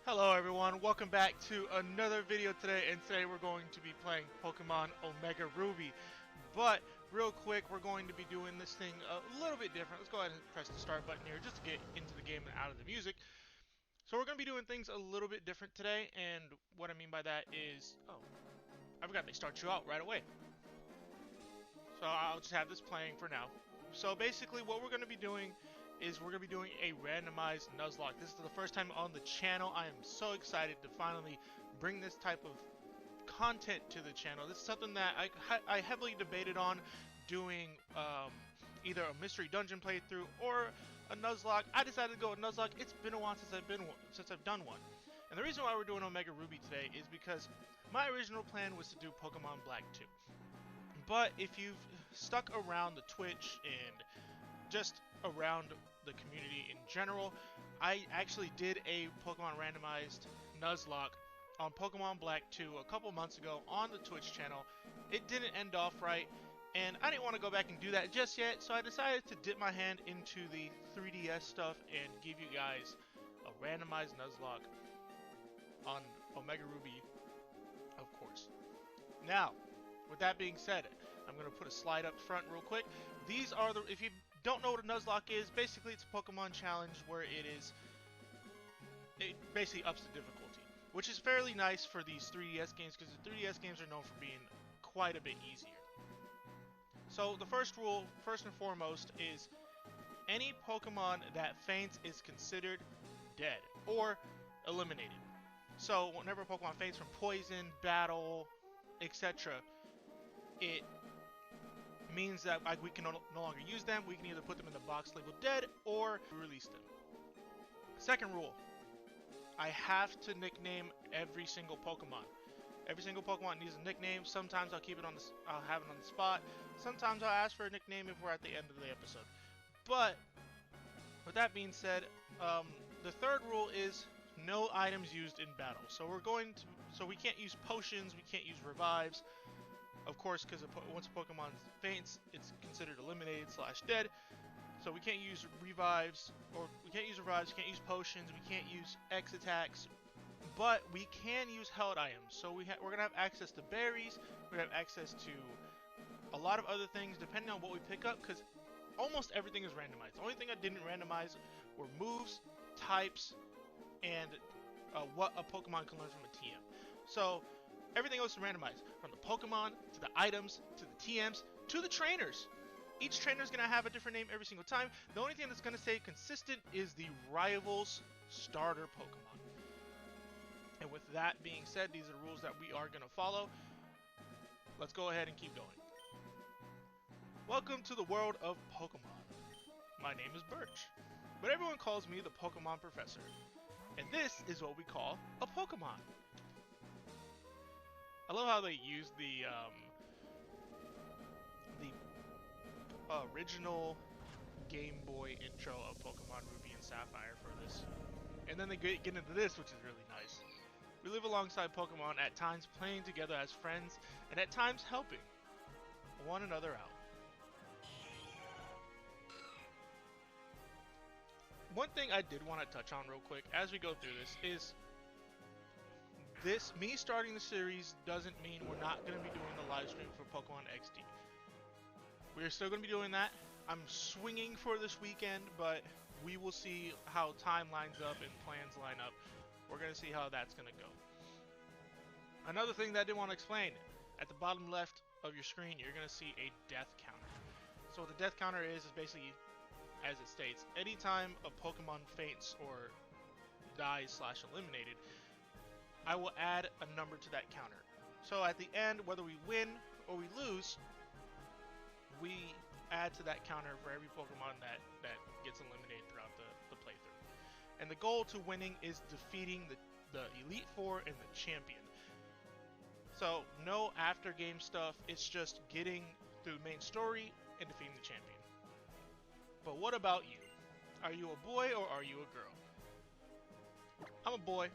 Hello everyone, welcome back to another video today, and today we're going to be playing Pokemon Omega Ruby. But real quick, we're going to be doing this thing a little bit different. Let's go ahead and press the start button here just to get into the game and out of the music. So we're going to be doing things a little bit different today, and what I mean by that is, I forgot they start you out right away. So I'll just have this playing for now. So basically what we're going to be doing is we're going to be doing a randomized Nuzlocke. This is the first time on the channel. I am so excited to finally bring this type of content to the channel. This is something that I heavily debated on doing either a mystery dungeon playthrough or a Nuzlocke. I decided to go with Nuzlocke. It's been a while since I've done one. And the reason why we're doing Omega Ruby today is because my original plan was to do Pokemon Black 2. But if you've stuck around the Twitch and just around the community in general, I actually did a Pokemon randomized Nuzlocke on Pokemon Black 2 a couple months ago on the Twitch channel. It didn't end off right, and I didn't want to go back and do that just yet, so I decided to dip my hand into the 3DS stuff and give you guys a randomized Nuzlocke on Omega Ruby, of course. Now, with that being said, I'm going to put a slide up front real quick. These are the, if you don't know what a Nuzlocke is, basically it's a Pokemon challenge where it basically ups the difficulty, which is fairly nice for these 3DS games because the 3DS games are known for being quite a bit easier. So the first rule, first and foremost, is any Pokemon that faints is considered dead or eliminated. So whenever a Pokemon faints from poison, battle, etc., it means that we can no longer use them. We can either put them in the box labeled dead or release them. Second rule, I have to nickname every single Pokemon. Every single Pokemon needs a nickname. Sometimes I'll I'll have it on the spot. Sometimes I'll ask for a nickname if we're at the end of the episode. But with that being said, the third rule is no items used in battle. So we can't use potions, we can't use revives. Of course, because once a Pokemon faints, it's considered eliminated / dead. So we can't use revives, we can't use potions, we can't use X attacks, but we can use held items. So we're gonna have access to berries, we're gonna have access to a lot of other things depending on what we pick up, because almost everything is randomized. The only thing I didn't randomize were moves, types, and what a Pokemon can learn from a TM. So everything else is randomized, from the Pokemon, to the items, to the TMs, to the trainers. Each trainer is going to have a different name every single time. The only thing that's going to stay consistent is the rival's starter Pokemon. And with that being said, these are the rules that we are going to follow. Let's go ahead and keep going. Welcome to the world of Pokemon. My name is Birch, but everyone calls me the Pokemon Professor. And this is what we call a Pokemon. I love how they used the original Game Boy intro of Pokemon Ruby and Sapphire for this. And then they get into this, which is really nice. We live alongside Pokemon, at times playing together as friends, and at times helping one another out. One thing I did want to touch on real quick as we go through this is me starting the series doesn't mean we're not going to be doing the live stream for Pokemon XD. We're still going to be doing that. I'm swinging for this weekend, but we will see how time lines up and plans line up. We're going to see how that's going to go. Another thing that I did want to explain, at the bottom left of your screen, you're going to see a death counter. So what the death counter is basically, as it states, anytime a Pokemon faints or dies / eliminated, I will add a number to that counter. So at the end, whether we win or we lose, we add to that counter for every Pokemon that gets eliminated throughout the playthrough. And the goal to winning is defeating the Elite Four and the Champion. So no after game stuff, it's just getting through the main story and defeating the Champion. But what about you? Are you a boy or are you a girl? I'm a boy.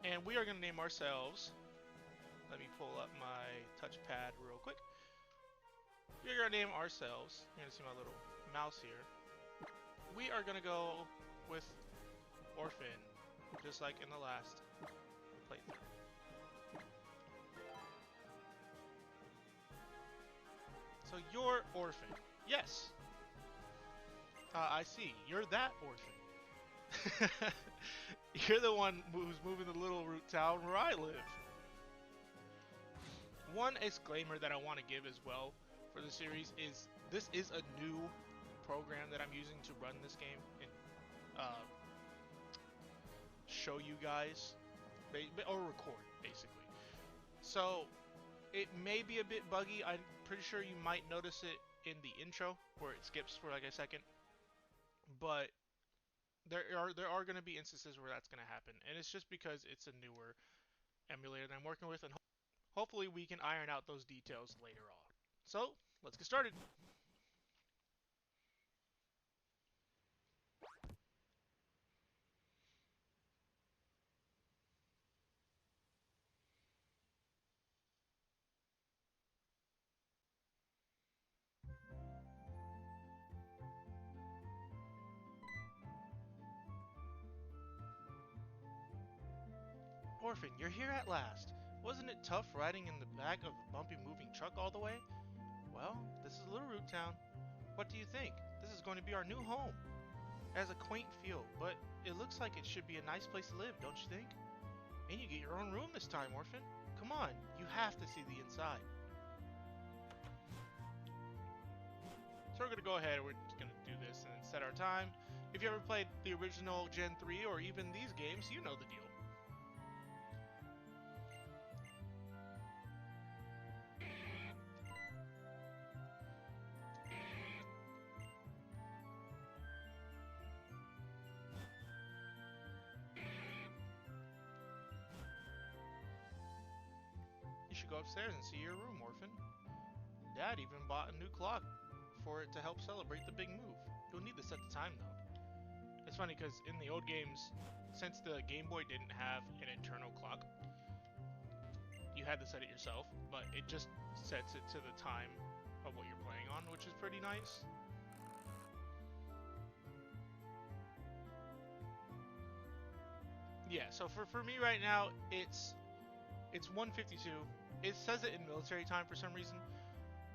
And we are going to name ourselves, let me pull up my touchpad real quick. We're going to name ourselves, you're going to see my little mouse here. We are going to go with Orphan, because just like in the last playthrough. So you're Orphan. Yes. I see. You're that Orphan. You're the one who's moving to the little root town where I live. One exclaimer that I want to give as well for the series is this is a new program that I'm using to run this game and show you guys, or record, basically. So it may be a bit buggy. I'm pretty sure you might notice it in the intro where it skips for like a second, but there are going to be instances where that's going to happen, and it's just because it's a newer emulator that I'm working with, and hopefully we can iron out those details later on. So let's get started. Orphan, you're here at last. Wasn't it tough riding in the back of a bumpy moving truck all the way? Well, this is Little Root Town. What do you think? This is going to be our new home. It has a quaint feel, but it looks like it should be a nice place to live, don't you think? And you get your own room this time, Orphan. Come on, you have to see the inside. So we're going to go ahead, we're just going to do this and set our time. If you ever played the original Gen 3 or even these games, you know the deal. You should go upstairs and see your room, Orphan. Dad even bought a new clock for it to help celebrate the big move. You'll need to set the time though. It's funny because in the old games, since the Game Boy didn't have an internal clock, you had to set it yourself, but it just sets it to the time of what you're playing on, which is pretty nice. Yeah, so for me right now, it's 1:52. It says it in military time for some reason,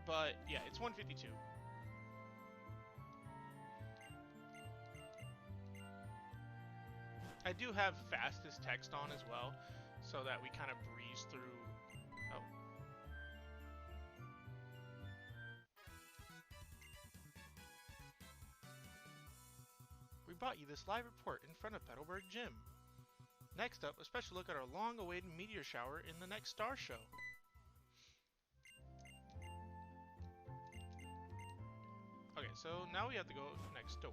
but yeah, it's 1:52. I do have fastest text on as well, so that we kind of breeze through. Oh. We brought you this live report in front of Petalburg Gym. Next up, a special look at our long-awaited meteor shower in the next star show. Okay, so now we have to go next door.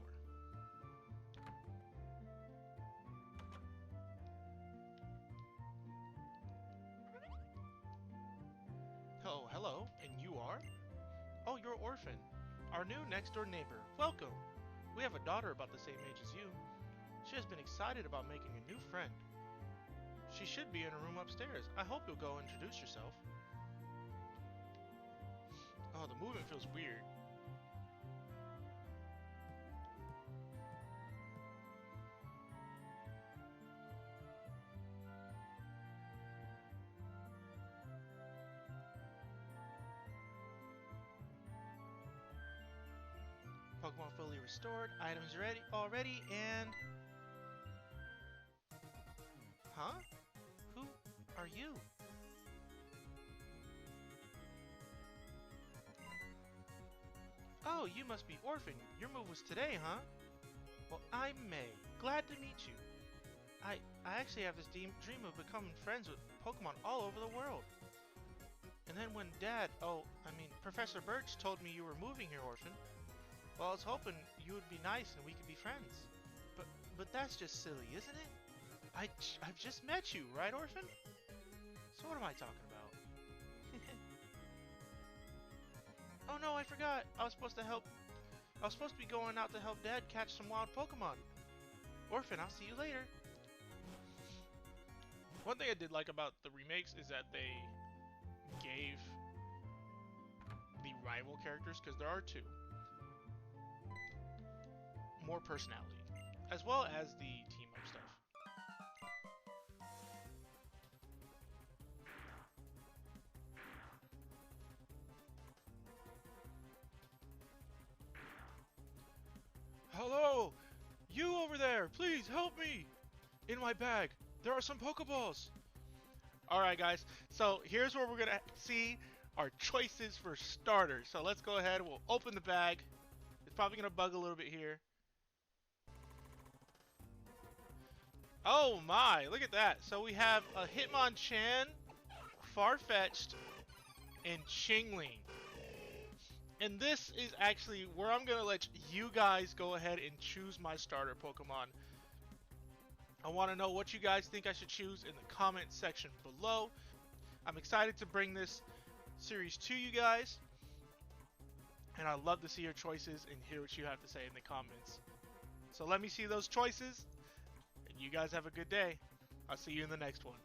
Oh, hello, and you are? Oh, you're Orphan, our new next-door neighbor. Welcome! We have a daughter about the same age as you. She has been excited about making a new friend. She should be in her room upstairs. I hope you'll go introduce yourself. Oh, the movement feels weird. Pokemon fully restored, items ready already, and... Huh? Who are you? Oh, you must be Orphan. Your move was today, huh? Well, I'm May. Glad to meet you. I actually have this dream of becoming friends with Pokemon all over the world. And then when Professor Birch told me you were moving here, Orphan, well, I was hoping you would be nice and we could be friends. But that's just silly, isn't it? I've just met you, right, Orphan? So what am I talking about? Oh no, I forgot. I was supposed to be going out to help Dad catch some wild Pokemon. Orphan, I'll see you later. One thing I did like about the remakes is that they gave the rival characters, because there are two, more personality, as well as the team-up stuff. help me! In my bag, there are some Pokeballs. Alright guys, so here's where we're going to see our choices for starters. So let's go ahead, we'll open the bag. It's probably going to bug a little bit here. Oh my, look at that. So we have a Hitmonchan, Farfetch'd, and Chingling. And this is actually where I'm going to let you guys go ahead and choose my starter Pokemon. I want to know what you guys think I should choose in the comment section below. I'm excited to bring this series to you guys. And I'd love to see your choices and hear what you have to say in the comments. So let me see those choices. And you guys have a good day. I'll see you in the next one.